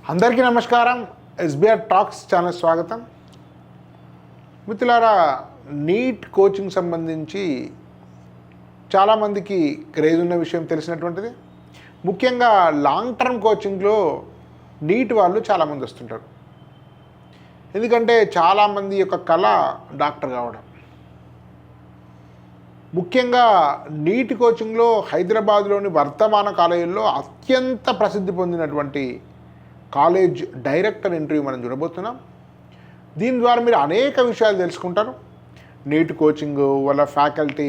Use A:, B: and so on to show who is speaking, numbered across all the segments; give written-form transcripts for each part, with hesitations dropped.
A: అందరికీ నమస్కారం. SBR talks channel స్వాగతం. మిత్రులారా, నీట్ కోచింగ్ సంబంధించి చాలామందికి క్రేజ్ ఉన్న విషయం తెలిసినటువంటిది. ముఖ్యంగా లాంగ్ టర్మ్ కోచింగ్లో నీట్ వాళ్ళు చాలామంది వస్తుంటారు. ఎందుకంటే చాలామంది యొక్క కళ డాక్టర్ కావడం. ముఖ్యంగా నీట్ కోచింగ్లో హైదరాబాద్లోని వర్తమాన కాలేజీల్లో అత్యంత ప్రసిద్ధి పొందినటువంటి కాలేజ్ డైరెక్టర్ ఇంటర్వ్యూ మనం చూడబోతున్నాం. దీని ద్వారా మీరు అనేక విషయాలు తెలుసుకుంటారు. నీట్ కోచింగ్, వాళ్ళ ఫ్యాకల్టీ,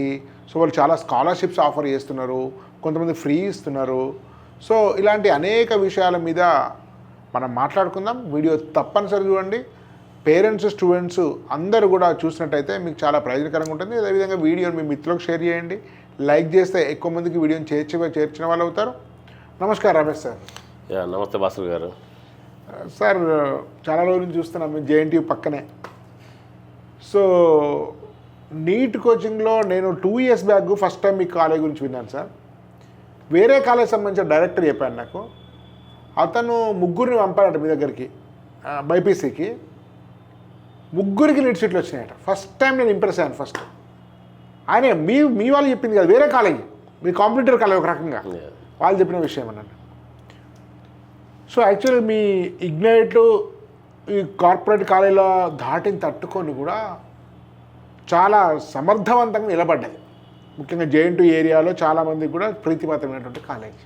A: సో వాళ్ళు చాలా స్కాలర్షిప్స్ ఆఫర్ చేస్తున్నారు, కొంతమంది ఫ్రీ ఇస్తున్నారు. సో ఇలాంటి అనేక విషయాల మీద మనం మాట్లాడుకుందాం. వీడియో తప్పనిసరి చూడండి. పేరెంట్స్, స్టూడెంట్స్ అందరూ కూడా చూసినట్టయితే మీకు చాలా ప్రయోజనకరంగా ఉంటుంది. అదేవిధంగా వీడియోని మీ మిత్రులకు షేర్ చేయండి. లైక్ చేస్తే ఎక్కువ మందికి వీడియోని చేర్చిన వాళ్ళు అవుతారు. నమస్కారం రమేష్ సార్.
B: నమస్తే భాస్కర్ గారు.
A: సార్, చాలా రోజుల నుంచి చూస్తున్నాం మేము జేఎన్టీయూ పక్కనే. సో నీట్ కోచింగ్లో నేను 2 years బ్యాక్ ఫస్ట్ టైం మీ కాలేజ్ గురించి విన్నాను సార్. వేరే కాలేజ్ సంబంధించిన డైరెక్టర్ చెప్పాను నాకు. అతను ముగ్గురిని పంపాడట మీ దగ్గరికి, బైపీసీకి. ముగ్గురికి నీట్ సీట్లు వచ్చినాయట. ఫస్ట్ టైం నేను ఇంప్రెస్ అయ్యాను. ఫస్ట్ ఆయన మీ వాళ్ళు చెప్పింది కదా, వేరే కాలేజ్, మీ కాంపిటీటర్ కాలేజ్ ఒక రకంగా వాళ్ళు చెప్పిన విషయం అన్నాను. సో యాక్చువల్లీ మీ ఇగ్నైట్ ఈ కార్పొరేట్ కాలేజీలో దాటిని తట్టుకొని కూడా చాలా సమర్థవంతంగా నిలబడ్డాయి. ముఖ్యంగా జేఎన్టీయూ ఏరియాలో చాలామందికి కూడా ప్రీతిపాత్రమైనటువంటి కాలేజ్.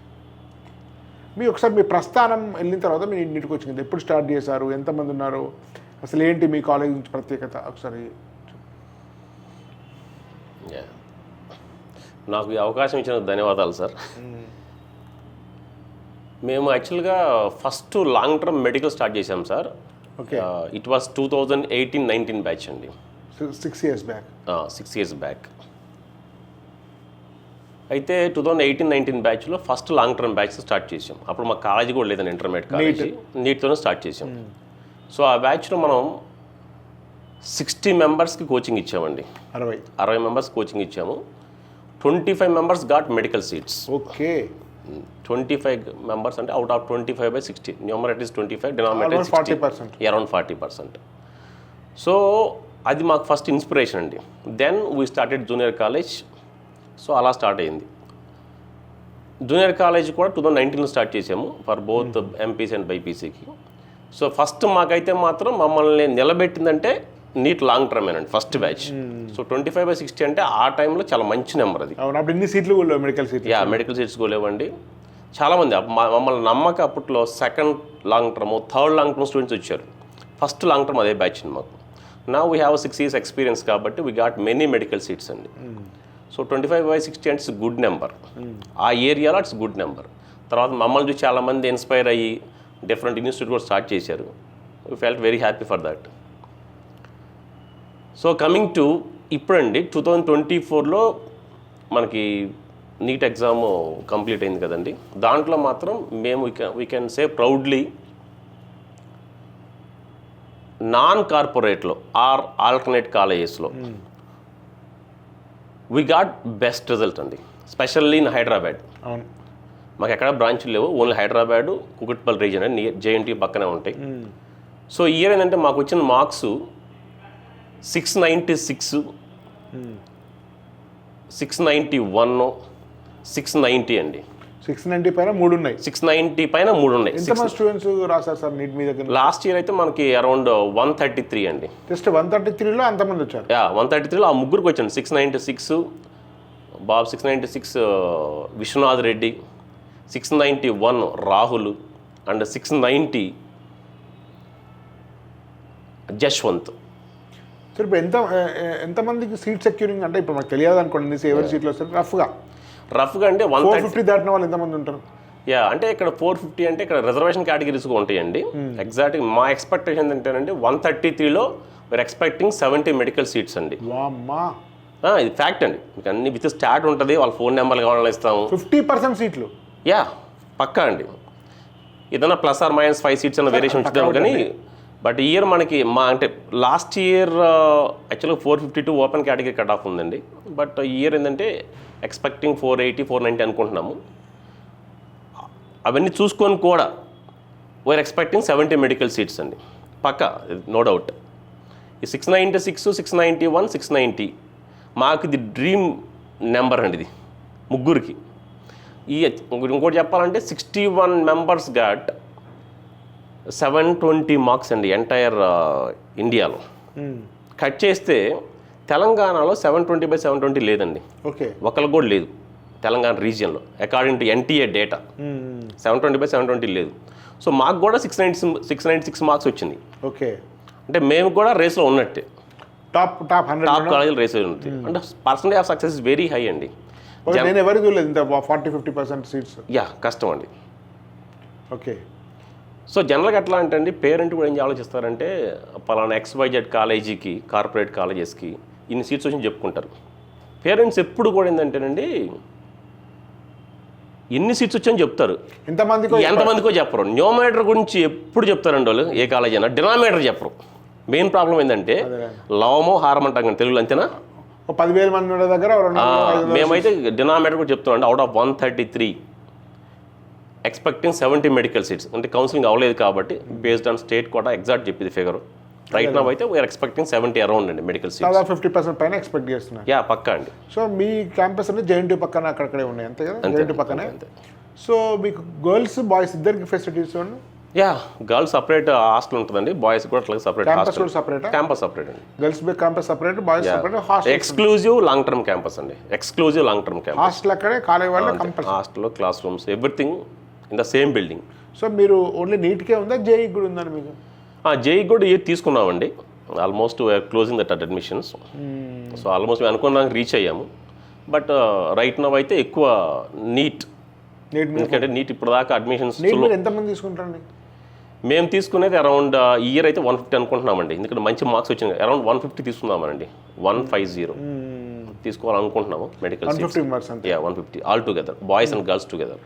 A: ఒకసారి మీ ప్రస్థానం వెళ్ళిన తర్వాత మీ నీట్ కోచింగ్ ఎప్పుడు స్టార్ట్ చేశారు, ఎంతమంది ఉన్నారు, అసలు ఏంటి మీ కాలేజ్ నుంచి ప్రత్యేకత ఒకసారి.
B: నాకు ఈ అవకాశం ఇచ్చిన ధన్యవాదాలు సార్. మేము యాక్చువల్గా first long term medical start చేసాం sir.
A: Okay.
B: It was 2018-19 batch అండి.
A: 6 years బ్యాక్.
B: 6 years back. అయితే 2018-19 బ్యాచ్లో first long term batch start చేసాం. అప్పుడు మా కాలేజీ కూడా లేదండి, ఇంటర్మీడియట్ కాలేజీ. నీట్తోనే స్టార్ట్ చేసాం. సో ఆ బ్యాచ్లో మనం 60 మెంబర్స్కి కోచింగ్ ఇచ్చామండి. 60 మెంబర్స్ కోచింగ్ ఇచ్చాము. 25 members got medical seats.
A: Okay.
B: 25 members అంటే out of 25/60. Numerator is 25, denominator is
A: 40%.
B: Around 40%. So అది మాకు ఫస్ట్ ఇన్స్పిరేషన్ అండి. Then we started junior college. So అలా స్టార్ట్ అయింది. జూనియర్ కాలేజ్ కూడా 2019లో స్టార్ట్ చేసాము ఫర్ బోత్ ఎంపీసీ అండ్ బైపీసీకి. సో ఫస్ట్ మాకైతే మాత్రం మమ్మల్ని నిలబెట్టిందంటే నీట్ లాంగ్ టర్మ్ ఏనండి ఫస్ట్ బ్యాచ్. సో 25/60 అంటే ఆ టైంలో చాలా మంచి నెంబర్ అది.
A: అప్పుడు ఎన్ని సీట్లు కూడా మెడికల్ సీట్లు?
B: మెడికల్ సీట్స్ కూడా లేవండి. చాలామంది మమ్మల్ని నమ్మక అప్పట్లో second long term, third long term students వచ్చారు. ఫస్ట్ లాంగ్ టర్మ్ అదే బ్యాచ్ మాకు. నా వీ హ్యావ్ 6 years ఎక్స్పీరియన్స్ కాబట్టి we got many medical seats అండి. సో 25/60 అంటే ఇట్స్ గుడ్ నెంబర్. ఆ ఏరియాలో ఇట్స్ గుడ్ నెంబర్. తర్వాత మమ్మల్ని చూసి చాలామంది ఇన్స్పైర్ అయ్యి డిఫరెంట్ ఇన్స్టిట్యూట్ కూడా స్టార్ట్ చేశారు. We felt very happy for that. So coming to ఇప్పుడండి 2024లో మనకి నీట్ ఎగ్జామ్ కంప్లీట్ అయింది కదండి. దాంట్లో మాత్రం మేము we can say proudly non కార్పొరేట్లో ఆర్ ఆల్టర్నేట్ కాలేజెస్లో వీ గాట్ బెస్ట్ రిజల్ట్ అండి, స్పెషల్లీ ఇన్ హైదరాబాద్.
A: అవును,
B: మాకు ఎక్కడ బ్రాంచ్లు లేవు, ఓన్లీ హైదరాబాదు, కుకట్పల్లి రీజన్ అని జేఎన్టీయూ పక్కనే ఉంటాయి. సో ఈ ఇయర్ ఏంటంటే మాకు వచ్చిన మార్క్స్ 696, 691, 690 అండి.
A: 690 పైన 3 ఉన్నాయి.
B: 690 పైన 3 ఉన్నాయి.
A: ఎంతమంది స్టూడెంట్స్ రాశారు సార్ నీట్ మీ దగ్గర?
B: లాస్ట్ ఇయర్ అయితే మనకి అరౌండ్ 133 అండి.
A: జస్ట్ 133లో అంతమంది వచ్చారు?
B: 133లో ఆ ముగ్గురికి వచ్చాను. 696 బాబు, 696 విశ్వనాథ్ రెడ్డి, 691 రాహుల్ అండ్ 690 జశ్వంత్.
A: సార్ ఇప్పుడు ఎంతమందికి సీట్ సెక్యూరింగ్ అంటే ఇప్పుడు మనకు తెలియదు అనుకోండి, ఎవరి సీట్లు వస్తారు రఫ్గా
B: అంటే
A: 150 దాటిన వాళ్ళు ఎంతమంది ఉంటారు?
B: అంటే ఇక్కడ 450 అంటే ఇక్కడ రిజర్వేషన్ కేటగిరీస్ ఉంటాయండి. ఎగ్జాక్ట్గా మా ఎక్స్పెక్టేషన్ ఏంటంటే 133లో వీఆర్ ఎక్స్పెక్టింగ్ 70 మెడికల్ సీట్స్ అండి. ఇది ఫ్యాక్ట్ అండి. మీకు అన్ని విత్ స్టార్ట్ ఉంటుంది, వాళ్ళ ఫోన్ నెంబర్లు కావాలని ఇస్తాము.
A: 50% సీట్లు
B: పక్కా అండి. ఏదైనా +or-5 సీట్స్ అన్న వేరియేషన్ ఉంచుతాము కానీ. బట్ ఈ ఇయర్ మనకి అంటే లాస్ట్ ఇయర్ యాక్చువల్గా 452 ఓపెన్ కేటగిరీ కట్ ఆఫ్ ఉందండి. బట్ ఈ ఇయర్ ఏంటంటే ఎక్స్పెక్టింగ్ 480, 490 అనుకుంటున్నాము. అవన్నీ చూసుకొని కూడా వీఆర్ ఎక్స్పెక్టింగ్ 70 మెడికల్ సీట్స్ అండి, పక్కా, నో డౌట్. ఈ 696, 691, 690 మాకు ఇది డ్రీమ్ నెంబర్ అండి, ఇది ముగ్గురికి. ఇంకోటి చెప్పాలంటే 61 మెంబర్స్ గాట్ 720 మార్క్స్ అండి ఎంటైర్ ఇండియాలో. కట్ చేస్తే తెలంగాణలో 720/720 లేదండి,
A: ఓకే,
B: ఒకరికి కూడా లేదు తెలంగాణ రీజియన్లో అకార్డింగ్ టు ఎన్టీఏ డేటా. 720/720 లేదు. సో మాకు కూడా 696 మార్క్స్ వచ్చింది.
A: ఓకే,
B: అంటే మేము కూడా రేస్లో ఉన్నట్టే,
A: టాప్ 100
B: టాప్ కాలేజీలో రేస్ ఉంది. అంటే percentage of success is very high అండి.
A: నేను ఎవరికి చూడలేదు ఇంత 40-50% సీట్స్.
B: యా, కష్టం అండి.
A: ఓకే,
B: సో జనరల్గా ఎట్లా అంటే అండి, పేరెంట్ కూడా ఏం ఆలోచిస్తారంటే పలానా XYZ కాలేజీకి, కార్పొరేట్ కాలేజెస్కి ఇన్ని సీట్స్ వచ్చి చెప్పుకుంటారు. పేరెంట్స్ ఎప్పుడు కూడా ఏంటంటేనండి ఎన్ని సీట్స్ వచ్చాయని చెప్తారు, ఎంతమందికో చెప్పరు. న్యూమరేటర్ గురించి ఎప్పుడు చెప్తారండి వాళ్ళు, ఏ కాలేజ్ అయినా డినామినేటర్ చెప్పరు. మెయిన్ ప్రాబ్లం ఏంటంటే లవమో హారం అంటాం కానీ తెలుగులో, అంతేనా?
A: 10,000 మంది ఉండే దగ్గర
B: మేమైతే డినామినేటర్ కూడా చెప్తామండి. Out of 133 expecting 70 medical seats. అంటే కౌన్సిలింగ్ అవ్వలేదు కాబట్టి బేస్డ్ ఆన్ స్టేట్ కూడా ఎగ్జాక్ట్ చెప్పింది ఫిగర్. రైట్ నౌ అయితే వీఆర్ ఎక్స్పెక్టింగ్ 70 అరౌండ్ అండి మెడికల్ సీట్స్.
A: 50% పైన ఎక్స్పెక్ట్ చేస్తున్నారు.
B: యా, పక్కా అండి.
A: సో మీ క్యాంపస్ అంటే JNTU పక్కన అక్కడక్కడే ఉన్నాయి, అంతే కదా? JNTU పక్కనే. సో మీకు గర్ల్స్ బాయ్స్ ఇద్దరికి ఫెసిలిటీస్ ఉన్నాయి?
B: యా, గర్ల్స్ సపరేట్ హాస్టల్ ఉంటుందండి, బాయ్స్ కూడా అట్లా సపరేట్ హాస్టల్. క్యాంపస్ సపరేట్ అండి,
A: girls campus separate, boys separate. Hostel
B: exclusive long term campus అండి, exclusive long term campus.
A: Hostel అక్కడే, కాలేజ్ వాళ్ళ కంపల్సరీ
B: హాస్టల్లో class rooms everything in the same building.
A: So మీరు only నీట్కే ఉందా, జేఈ కూడా ఉందండి మీకు?
B: జేఈ కూడా ఇయర్ తీసుకున్నామండి. Almost we're closing that admissions. So almost మేము అనుకున్నాక రీచ్ అయ్యాము. బట్ రైట్ నవ్ అయితే ఎక్కువ నీట్, ఎందుకంటే నీట్ ఇప్పుడు దాకా అడ్మిషన్స్
A: ఎంతమంది తీసుకుంటారండి?
B: మేము తీసుకునేది అరౌండ్ ఇయర్ అయితే 150 అనుకుంటున్నామండి, ఎందుకంటే మంచి మార్క్స్ వచ్చింది. అరౌండ్ 150 తీసుకుందామనండి, 150 తీసుకోవాలనుకుంటున్నాము medical seats. 150 all together, boys and girls together.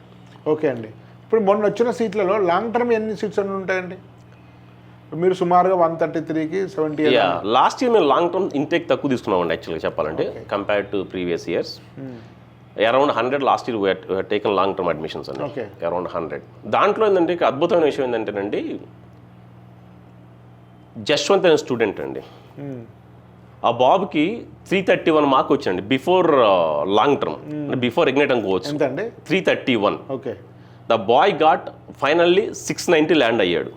A: Okay అండి. ఇప్పుడు మొన్న వచ్చిన సీట్లలో లాంగ్ టర్మ్ ఎన్ని సీట్స్ అని ఉంటాయండి? మీరు సుమారుగా 133కి 70.
B: లాస్ట్ ఇయర్ మేము లాంగ్ టర్మ్ ఇంటేక్ తక్కువ తీసుకున్నామండి యాక్చువల్గా చెప్పాలంటే, compared to previous years. Around 100 last year we taken long term admissions అండి, అరౌండ్ 100. దాంట్లో ఏంటంటే అద్భుతమైన విషయం ఏంటంటేనండి, జశ్వంత్ అనే స్టూడెంట్ అండి, ఆ బాబుకి 331 మార్క్ వచ్చిందండి before long term, before ignite అనుకోవచ్చు. 331.
A: Okay,
B: the boy got finally 690 land అయ్యాడు.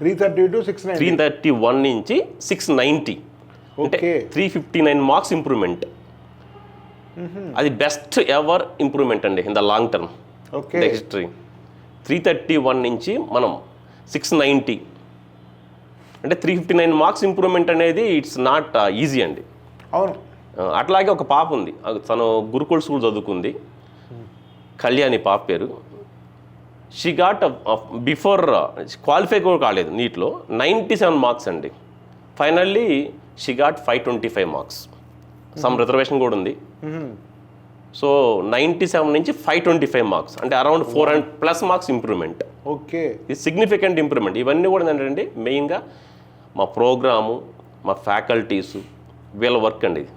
B: 331 నుంచి 690, అంటే 359 మార్క్స్ ఇంప్రూవ్మెంట్. అది బెస్ట్ ఎవర్ ఇంప్రూవ్మెంట్ అండి in the long term the history. 331 నుంచి మనం 690 అంటే 359 మార్క్స్ ఇంప్రూవ్మెంట్ అనేది ఇట్స్ నాట్ ఈజీ అండి.
A: అవును.
B: అట్లాగే ఒక పాప ఉంది, తను గురుకుల్ స్కూల్ చదువుకుంది, కళ్యాణి పాప పేరు. షీ గాట్ బిఫోర్ క్వాలిఫై కూడా కాలేదు నీట్లో, 97 మార్క్స్ అండి. Finally she got 525 marks. Some reservation కూడా ఉంది. సో 97 నుంచి 525 మార్క్స్ అంటే అరౌండ్ 400+ మార్క్స్ ఇంప్రూవ్మెంట్.
A: ఓకే,
B: ఇది సిగ్నిఫికెంట్ ఇంప్రూవ్మెంట్. ఇవన్నీ కూడా ఏంటంటే మెయిన్గా మా ప్రోగ్రాము, మా ఫ్యాకల్టీసు, వీళ్ళ వర్క్ అండి ఇది.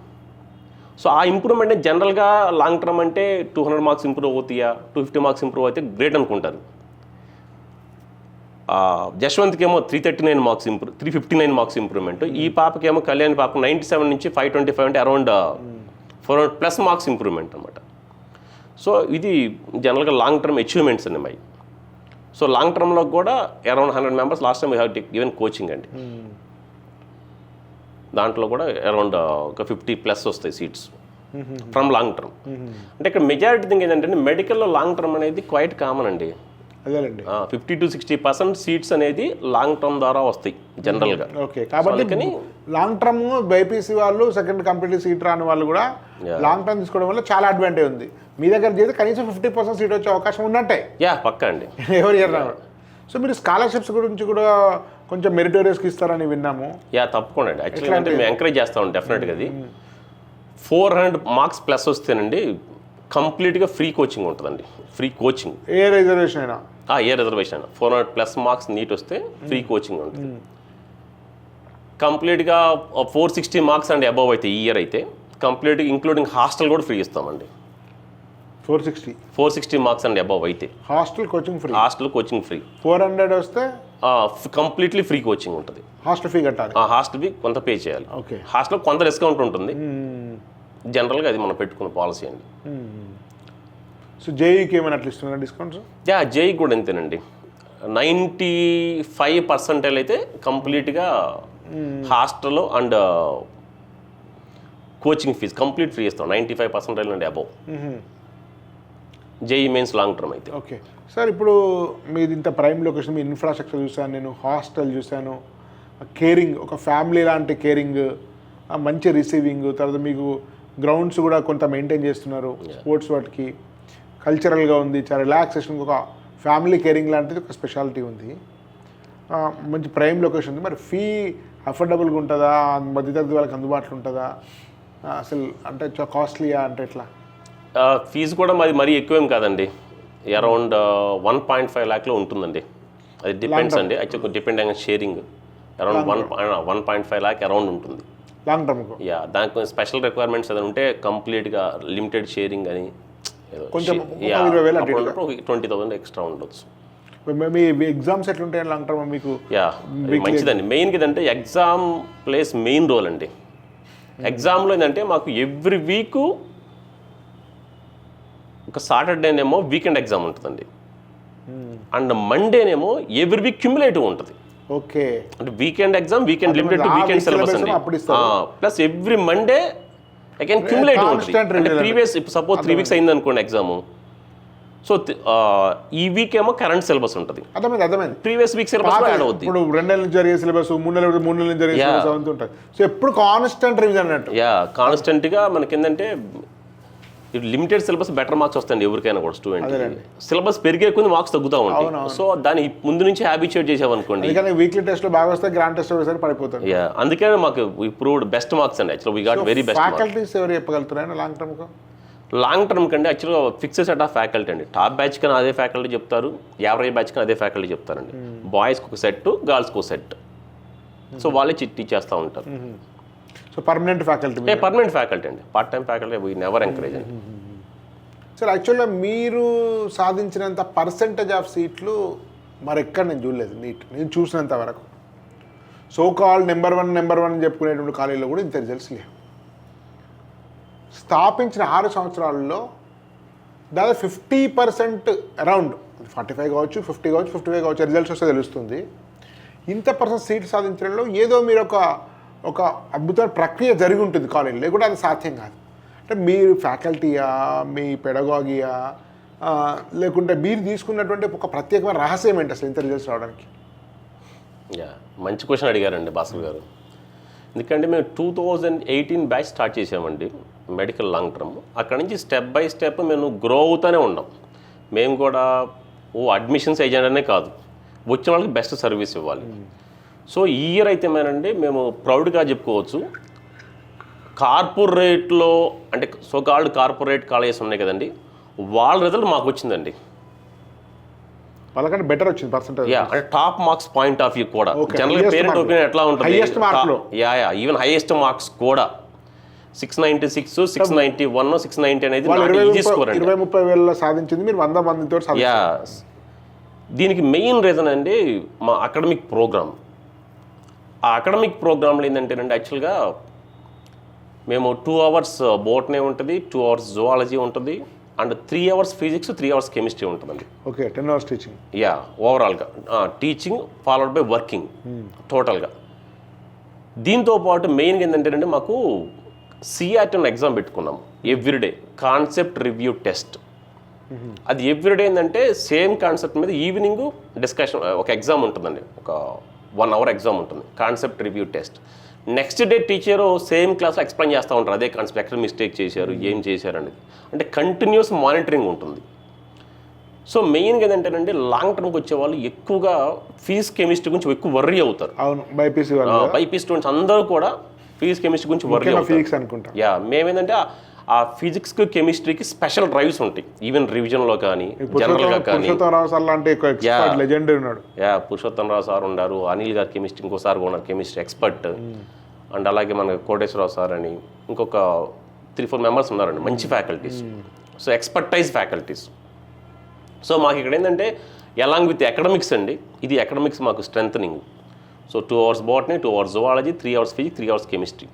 B: సో ఆ ఇంప్రూవ్మెంట్ జనరల్గా లాంగ్ టర్మ్ అంటే 200 మార్క్స్ ఇంప్రూవ్ అవుతాయా, 250 మార్క్స్ ఇంప్రూవ్ అయితే గ్రేట్ అనుకుంటారు. జశ్వంత్కి ఏమో 339 మార్క్స్ 359 మార్క్స్ ఇంప్రూవ్మెంట్. ఈ పాపకేమో కళ్యాణి పాప 97 నుంచి 525 అంటే అరౌండ్ 400+ మార్క్స్ ఇంప్రూవ్మెంట్ అనమాట. సో ఇది జనరల్గా లాంగ్ టర్మ్ అచీవ్మెంట్స్ అండి మై. సో లాంగ్ టర్మ్లో కూడా around 100 members last time we have given coaching అండి. దాంట్లో కూడా అరౌండ్ ఒక 50+ వస్తాయి సీట్స్ ఫ్రమ్ లాంగ్ టర్మ్. అంటే ఇక్కడ మెజారిటీ థింగ్ ఏంటంటే మెడికల్లో లాంగ్ టర్మ్ అనేది క్వైట్ కామన్ అండి.
A: అదేనండి,
B: 50 to 60% సీట్స్ అనేది లాంగ్ టర్మ్ ద్వారా వస్తాయి జనరల్గా.
A: ఓకే, కాబట్టి లాంగ్ టర్మ్ బైపీసీ వాళ్ళు సెకండ్ కంప్లీట్ సీట్ రాని వాళ్ళు కూడా లాంగ్ టర్మ్ తీసుకోవడం వల్ల చాలా అడ్వాంటేజ్ ఉంది. మీ దగ్గర చేస్తే కనీసం 50% సీట్ వచ్చే అవకాశం ఉన్నట్టే.
B: పక్కా అండి,
A: ఎవరు ఇయర్ రావడం. సో మీరు స్కాలర్షిప్స్ గురించి కూడా కొంచెం మెరిటోరియస్కి ఇస్తారని విన్నాము.
B: తప్పకుండా అండి. యాక్చువల్గా అంటే మేము ఎంకరేజ్ చేస్తాం డెఫినెట్గా. అది 400 మార్క్స్ ప్లస్ వస్తేనండి కంప్లీట్గా ఫ్రీ కోచింగ్ ఉంటుందండి. ఫ్రీ కోచింగ్,
A: ఏ రిజర్వేషన్ అయినా,
B: ఏ రిజర్వేషన్ అయినా 400+ మార్క్స్ నీట్ వస్తే ఫ్రీ కోచింగ్ ఉంటుంది. కంప్లీట్గా 460 మార్క్స్ అండి అబవ్ అయితే ఈ ఇయర్ అయితే కంప్లీట్గా ఇంక్లూడింగ్ హాస్టల్ కూడా ఫ్రీ ఇస్తామండి. 460 మార్క్స్ అండి అబౌవ్ అయితే.
A: Hostel coaching free.
B: Hostel coaching free.
A: 400 వస్తే
B: కంప్లీట్లీ ఫ్రీ కోచింగ్ ఉంటుంది.
A: హాస్టల్ ఫీ కట్టాలి.
B: హాస్టల్ ఫీ కొంత పే చేయాలి.
A: ఓకే.
B: హాస్టల్ కొంత డిస్కౌంట్ ఉంటుంది. జనరల్గా అది మనం పెట్టుకున్న పాలసీ అండి.
A: సో జేఈకి ఏమైనా అట్లా ఇస్తున్నారు డిస్కౌంట్స్?
B: జేఈ కూడా అంతేనండి. 95% అయితే కంప్లీట్గా hostel and coaching fee complete free ఇస్తాం. 95% అండి above. JEE mains long term అయితే.
A: ఓకే సార్, ఇప్పుడు మీది ఇంత ప్రైమ్ లొకేషన్, మీ ఇన్ఫ్రాస్ట్రక్చర్ చూసాను నేను, హాస్టల్ చూశాను, కేరింగ్, ఒక ఫ్యామిలీ లాంటి కేరింగ్, మంచి రిసీవింగ్, తర్వాత మీకు గ్రౌండ్స్ కూడా కొంత మెయింటైన్ చేస్తున్నారు స్పోర్ట్స్ వాటికి, కల్చరల్గా ఉంది, చాలా రిలాక్సేషన్, ఒక ఫ్యామిలీ కేరింగ్ లాంటిది ఒక స్పెషాలిటీ ఉంది, మంచి ప్రైమ్ లొకేషన్ ఉంది. మరి ఫీ అఫోర్డబుల్గా ఉంటుందా, మధ్యతరగతి వాళ్ళకి అందుబాటులో ఉంటుందా, అసలు అంటే కాస్ట్లీయా అంటే ఎట్లా?
B: ఫీజు కూడా మరీ ఎక్కువేం కాదండి, అరౌండ్ 1.5 lakh ఉంటుందండి. అది డిపెండ్స్ అండి, యాక్చువల్గా డిపెండ్ అయిన షేరింగ్ అరౌండ్ 1.5 lakh అరౌండ్ ఉంటుంది
A: లాంగ్ టర్మ్.
B: దానికి స్పెషల్ రిక్వైర్మెంట్స్ ఏదైనా ఉంటే కంప్లీట్గా లిమిటెడ్ షేరింగ్ అని
A: కొంచెం
B: 20,000 ఎక్స్ట్రా ఉండొచ్చు.
A: మీ ఎగ్జామ్స్ ఎట్లుంటాయి లాంగ్ టర్మ్ మీకు?
B: మంచిదండి. మెయిన్గా ఏంటంటే ఎగ్జామ్ ప్లేస్ మెయిన్ రోల్ అండి. ఎగ్జామ్లో ఏంటంటే మాకు ఎవ్రీ వీక్ ఒక సాటర్డేనేమో వీకెండ్ ఎగ్జామ్ ఉంటుందండి, అండ్ మండేనేమో ఎవ్రీ వీక్ క్యుములేటివ్ ఉంటుంది.
A: ఓకే.
B: అంటే weekend exam, weekend limited to weekend syllabus అండి. Plus every Monday again cumulative ఉంటుంది. అంటే ప్రీవియస్ సపోజ్ 3 weeks అయింది అనుకోండి ఎగ్జామ్, సో ఈ వీక్ ఏమో కరెంట్ సిలబస్ ఉంటుంది,
A: అర్థమైంది.
B: ప్రీవియస్ వీక్ సిలబస్ యాడ్ అవుతుంది.
A: ఇప్పుడు 2 నెలల నుంచి జరిగే సిలబస్, 3 నెలల నుంచి జరిగే సిలబస్ అంతా ఉంటుంది. సో ఎప్పుడు కాన్స్టెంట్ రివిజన్ అన్నట్టు.
B: కాన్స్టెంట్గా మనకి ఏంటంటే లిమిటెడ్ సిలబస్ బెటర్ మార్క్స్ వస్తాయండి ఎవరికైనా కూడా స్టూడెంట్. సిలబస్ పెరిగే కొన్ని మార్క్స్ తగ్గుతూ ఉంటాయి. సో దాన్ని ముందు నుంచి హ్యాబిచ్యుయేట్ చేసామనుకోండి,
A: వీక్లీ టెస్ట్ లో బాగా వస్తే గ్రాండ్ టెస్ట్ ఒకసారి పడిపోతుంది.
B: అందుకనే మాకు ఇంప్రూవ్డ్ బెస్ట్ మార్క్స్ అండి. Actually we got very best.
A: Faculties ఎవరు చెప్పగలుగుతారు లాంగ్ టర్మ్?
B: లాంగ్ టర్మ్ కంటే యాక్చువల్గా ఫిక్స్డ్ సెట్ ఆఫ్ ఫ్యాకల్టీ అండి. టాప్ బ్యాచ్ కన్నా అదే ఫ్యాకల్టీ చెప్తారు, యావరేజ్ బ్యాచ్ కన్నా అదే ఫ్యాకల్టీ చెప్తారండి. బాయ్స్కి ఒక సెట్, గర్ల్స్కి ఒక సెట్. సో వాళ్ళే టీచ్ చేస్తూ ఉంటారు.
A: So permanent faculty?
B: Permanent faculty అండి. Part time faculty we never encourage అండి.
A: సార్ యాక్చువల్గా మీరు సాధించినంత పర్సెంటేజ్ ఆఫ్ సీట్లు మరెక్కడ నేను చూడలేదు. నేను చూసినంత వరకు సో కాల్ నెంబర్ వన్ అని చెప్పుకునేటువంటి కాలేజీలో కూడా ఇంత రిజల్ట్స్ లేవు. స్థాపించిన 6 సంవత్సరాలలో దాదాపు 50% అరౌండ్ 45 కావచ్చు, 50 కావచ్చు, 55 కావచ్చు, రిజల్ట్స్ వస్తే తెలుస్తుంది. ఇంత పర్సెంట్ సీట్లు సాధించడంలో ఏదో మీరు ఒక అద్భుతమైన ప్రక్రియ జరిగి ఉంటుంది కాలేజీలో, లేకుంటే అది సాధ్యం కాదు. అంటే మీరు ఫ్యాకల్టీయా, మీ పెడగాగియా, లేకుంటే మీరు తీసుకున్నటువంటి ఒక ప్రత్యేకమైన రహస్యం ఏంటి అసలు ఇంత రిజల్ట్స్ రావడానికి?
B: మంచి క్వశ్చన్ అడిగారండి భాస్కర్ గారు. ఎందుకంటే మేము 2018 బ్యాచ్ స్టార్ట్ చేసామండి మెడికల్ లాంగ్ టర్మ్. అక్కడ నుంచి స్టెప్ బై స్టెప్ మేము గ్రో అవుతూనే ఉన్నాం. మేము కూడా అడ్మిషన్స్ ఏజెంట్ అనే కాదు, వచ్చిన వాళ్ళకి బెస్ట్ సర్వీస్ ఇవ్వాలి. సో ఈ ఇయర్ అయితే మేము ప్రౌడ్గా చెప్పుకోవచ్చు, కార్పొరేట్లో అంటే సోకాల్డ్ కార్పొరేట్ కాలేజెస్ ఉన్నాయి కదండి, వాళ్ళ రిజల్ట్ మాకు వచ్చిందండి.
A: వాళ్ళకంటే బెటర్ వచ్చింది పర్సెంటేజ్.
B: అంటే top marks point of view కూడా జనరల్గా పేరెంట్ ఒపీనియన్ ఎట్లా ఉంటుంది, ఈవెన్ హైయెస్ట్ మార్క్స్ కూడా 696, 691, 690 అనేది ఈజీ స్కోర్ అండి.
A: 20-30 వేలలో సాధించింది మీరు 100 మందితో.
B: దీనికి మెయిన్ రీజన్ అండి మా అకాడమిక్ ప్రోగ్రామ్. ఆ అకాడమిక్ ప్రోగ్రాంలో ఏంటంటేనండి యాక్చువల్గా మేము 2 hours బోటనీ ఉంటుంది, 2 hours జువాలజీ ఉంటుంది, and 3 hours physics, 3 hours chemistry ఉంటుందండి.
A: Okay, 10 hours teaching.
B: ఓవరాల్గా టీచింగ్ ఫాలోడ్ బై వర్కింగ్ టోటల్గా. దీంతో పాటు మెయిన్గా ఏంటంటేనండి మాకు సిఆర్టీ అనే ఎగ్జామ్ పెట్టుకున్నాము ఎవ్రీడే, కాన్సెప్ట్ రివ్యూ టెస్ట్. అది ఎవ్రీడే ఏంటంటే సేమ్ కాన్సెప్ట్ మీద ఈవినింగ్ డిస్కషన్, ఒక ఎగ్జామ్ ఉంటుందండి, ఒక 1 hour ఎగ్జామ్ ఉంటుంది, concept review test. Next day teacher same క్లాస్లో ఎక్స్ప్లెయిన్ చేస్తూ ఉంటారు అదే కాన్సెప్ట్, ఎక్కడ మిస్టేక్ చేశారు, ఏం చేశారు అనేది. అంటే కంటిన్యూస్ మానిటరింగ్ ఉంటుంది. సో మెయిన్గా ఏంటంటేనండి లాంగ్ టర్మ్కి వచ్చే వాళ్ళు ఎక్కువగా ఫీజ్ కెమిస్ట్రీ గురించి ఎక్కువ వర్రీ అవుతారు.
A: అవును, బైపీసీ
B: స్టూడెంట్స్ అందరూ కూడా ఫీజ్ కెమిస్ట్రీ గురించి వర్రీ అవుతారు. మేమేంటంటే ఆ ఫిజిక్స్కి కెమిస్ట్రీకి స్పెషల్ డ్రైవ్స్ ఉంటాయి, ఈవెన్ రివిజన్లో కానీ జనరల్గా కానీ. పురుషోత్తం రావు సార్ ఉన్నారు, అనిల్ గారు కెమిస్ట్రీ, ఇంకోసారి ఉన్నారు కెమిస్ట్రీ ఎక్స్పర్ట్, అండ్ అలాగే మన కోటేశ్వరరావు సార్ అని ఇంకొక 3-4 members ఉన్నారండి మంచి faculties. So expertise faculties. So మాకు ఇక్కడ ఏంటంటే అలాంగ్ విత్ అకాడమిక్స్ అండి, ఇది అకాడమిక్స్ మాకు strengthening. So 2 hours botany, 2 hours zoology, 3 hours physics, 3 hours chemistry.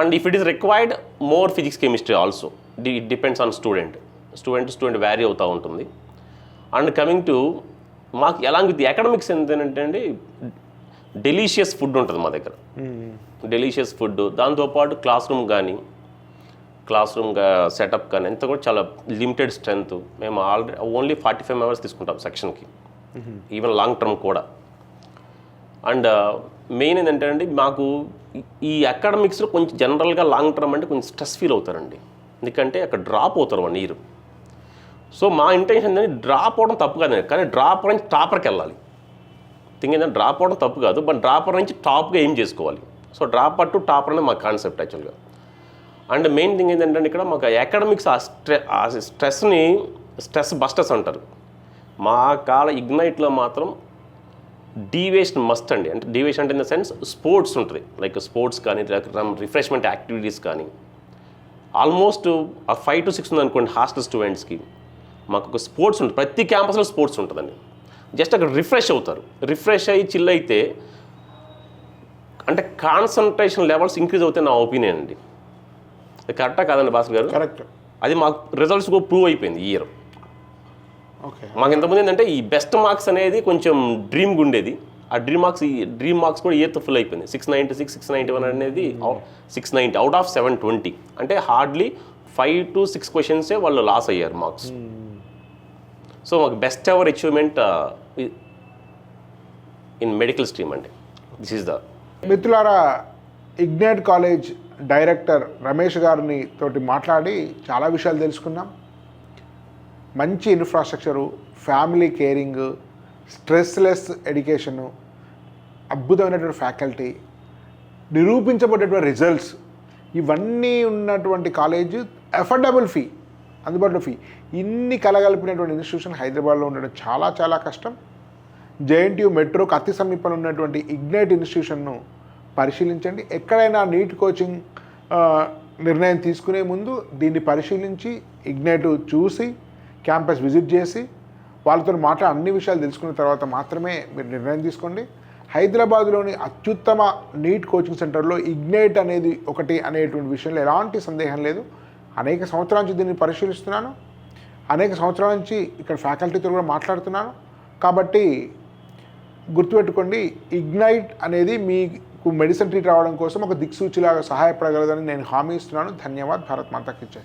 B: And if it is required, more physics, chemistry also. It depends on student vary అవుతూ ఉంటుంది. And coming to మాకు along with academics ఏంటంటే అండి delicious food ఉంటుంది మా దగ్గర. Delicious food, దాంతోపాటు class room setup కానీ అంతా కూడా చాలా లిమిటెడ్ స్ట్రెంత్. మేము ఆల్రెడీ ఓన్లీ 45 members తీసుకుంటాం సెక్షన్కి, ఈవెన్ లాంగ్ టర్మ్ కూడా. అండ్ మెయిన్ ఏంటంటే అండి మాకు ఈ అకాడమిక్స్లో కొంచెం జనరల్గా లాంగ్ టర్మ్ అంటే కొంచెం స్ట్రెస్ ఫీల్ అవుతారండి, ఎందుకంటే అక్కడ డ్రాప్ అవుతారు 1 year. సో మా ఇంటెన్షన్ ఏంటంటే డ్రాప్ అవడం తప్పు కాదండి, కానీ డ్రాప్ నుంచి టాపర్కి వెళ్ళాలి. థింగ్ ఏంటంటే డ్రాప్ అవడం తప్పు కాదు, బట్ డ్రాపర్ నుంచి టాప్గా ఏం చేసుకోవాలి. సో డ్రాపర్ టు టాపర్ అనేది మా కాన్సెప్ట్ యాక్చువల్గా. అండ్ మెయిన్ థింగ్ ఏంటంటే ఇక్కడ మాకు అకాడమిక్స్ ఆ స్ట్రెస్ బస్టర్స్ అంటారు. మా ఇగ్నైట్లో మాత్రం డీవియేషన్ మస్ట్ అండి. అంటే డీవియేషన్ అంటే ఇన్ ద సెన్స్ స్పోర్ట్స్ ఉంటుంది, లైక్ స్పోర్ట్స్ కానీ రిఫ్రెష్మెంట్ యాక్టివిటీస్ కానీ. ఆల్మోస్ట్ 5 to 6 ఉందనుకోండి హాస్టల్ స్టూడెంట్స్కి. మాకు ఒక స్పోర్ట్స్ ఉంటుంది, ప్రతి క్యాంపస్లో స్పోర్ట్స్ ఉంటుందండి. జస్ట్ అక్కడ రిఫ్రెష్ అవుతారు, రిఫ్రెష్ అయ్యి చిల్ అయితే అంటే కాన్సన్ట్రేషన్ లెవెల్స్ ఇంక్రీజ్ అవుతాయి నా ఒపీనియన్ అండి. అది కరెక్టా కాదండి భాస్కర్ గారు?
A: కరెక్ట్.
B: అది మాకు రిజల్ట్స్ కూడా ప్రూవ్ అయిపోయింది ఈ ఇయర్.
A: ఓకే.
B: మాకు ఎంతమంది ఏంటంటే ఈ బెస్ట్ మార్క్స్ అనేది కొంచెం డ్రీమ్గా ఉండేది, ఆ డ్రీమ్ మార్క్స్ కూడా ఇయర్తో ఫుల్ అయిపోయింది. 696, 691 అనేది 690 అవుట్ ఆఫ్ 720. అంటే హార్డ్లీ 5 to 6 క్వశ్చన్సే వాళ్ళు లాస్ అయ్యారు మార్క్స్. సో మాకు best ever achievement in medical stream అండి. This is the.
A: మిత్రులారా, ఇగ్నైట్ కాలేజ్ డైరెక్టర్ రమేష్ గారిని తోటి మాట్లాడి చాలా విషయాలు తెలుసుకున్నాం. మంచి infrastructure, family caring, stressless education, అద్భుతమైనటువంటి ఫ్యాకల్టీ, నిరూపించబడేటువంటి రిజల్ట్స్, ఇవన్నీ ఉన్నటువంటి కాలేజ్, అఫోర్డబుల్ ఫీ, అందుబాటులో ఫీ, ఇన్ని కలగలిపినటువంటి ఇన్స్టిట్యూషన్ హైదరాబాద్లో ఉండడం చాలా చాలా కష్టం. జేఎన్టీయూ మెట్రోకు అతి సమీపంలో ఉన్నటువంటి ఇగ్నైట్ ఇన్స్టిట్యూషన్ను పరిశీలించండి. ఎక్కడైనా నీట్ కోచింగ్ నిర్ణయం తీసుకునే ముందు దీన్ని పరిశీలించి ఇగ్నైట్ చూసి క్యాంపస్ విజిట్ చేసి వాళ్ళతో అన్ని విషయాలు తెలుసుకున్న తర్వాత మాత్రమే మీరు నిర్ణయం తీసుకోండి. హైదరాబాద్లోని అత్యుత్తమ నీట్ కోచింగ్ సెంటర్లో ఇగ్నైట్ అనేది ఒకటి అనేటువంటి విషయంలో ఎలాంటి సందేహం లేదు. అనేక సంవత్సరాల నుంచి దీన్ని పరిశీలిస్తున్నాను, అనేక సంవత్సరాల నుంచి ఇక్కడ ఫ్యాకల్టీతో కూడా మాట్లాడుతున్నాను. కాబట్టి గుర్తుపెట్టుకోండి, ఇగ్నైట్ అనేది మీకు మెడిసిన్ ట్రీట్ రావడం కోసం ఒక దిక్సూచిలాగా సహాయపడగలదని నేను హామీ ఇస్తున్నాను. ధన్యవాద్. భారత్ మాతాకి జై.